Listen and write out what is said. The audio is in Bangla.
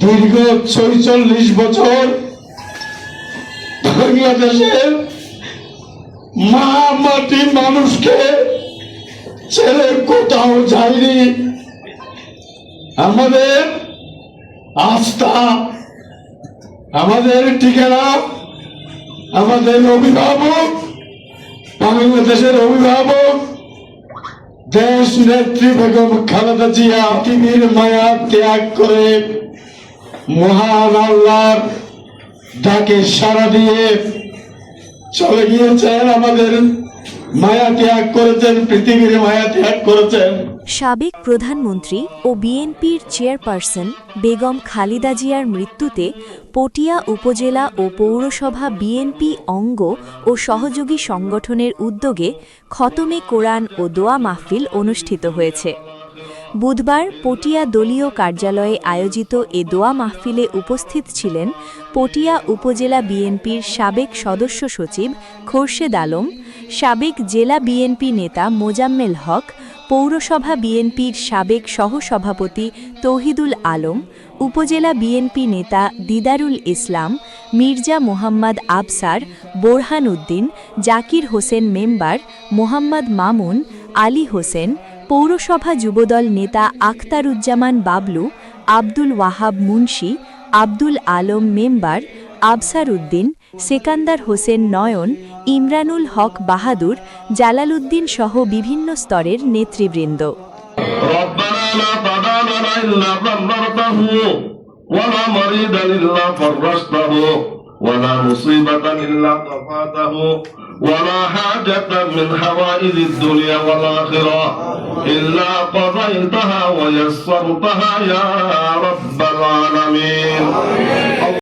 দীর্ঘ ৪৬ বছর বাংলাদেশের মা মাটি মানুষকে ছেড়ে কোথাও যায়নি। আমাদের আস্থা, আমাদের ঠিকানা, আমাদের অভিভাবক, বাংলাদেশের অভিভাবক দেশ নেত্রী বেগম খালেদা জিয়া পৃথিবীর মায়া ত্যাগ করে মহান আল্লাহর ডাকে সাড়া দিয়ে চলে গিয়েছেন। আমাদের মায়া ত্যাগ করেছেন, পৃথিবীর মায়া ত্যাগ করেছেন। সাবেক প্রধানমন্ত্রী ও বিএনপির চেয়ারপারসন বেগম খালেদা জিয়ার মৃত্যুতে পটিয়া উপজেলা ও পৌরসভা বিএনপি অঙ্গ ও সহযোগী সংগঠনের উদ্যোগে খতমে কোরআন ও দোয়া মাহফিল অনুষ্ঠিত হয়েছে। বুধবার পটিয়া দলীয় কার্যালয়ে আয়োজিত এ দোয়া মাহফিলে উপস্থিত ছিলেন পটিয়া উপজেলা বিএনপির সাবেক সদস্য সচিব খোরশেদ আলম, সাবেক জেলা বিএনপি নেতা মোজাম্মেল হক, পৌরসভা বিএনপির সাবেক সহসভাপতি তৌহিদুল আলম, উপজেলা বিএনপি নেতা দিদারুল ইসলাম, মির্জা মোহাম্মদ আবসার, বোরহান উদ্দিন, জাকির হোসেন মেম্বার, মোহাম্মদ মামুন, আলী হোসেন, পৌরসভা যুবদল নেতা আখতারুজ্জামান বাবলু, আব্দুল ওয়াহাব মুন্সি, আব্দুল আলম মেম্বার, আবসার উদ্দিন, সেকান্দার হোসেন নয়ন, ইমরানুল হক বাহাদুর, জালালউদ্দিন সহ বিভিন্ন স্তরের নেতৃবৃন্দ। ولا حاجة من حوائج الدنيا والآخرة إلا قضيتها ويسرتها يا رب العالمين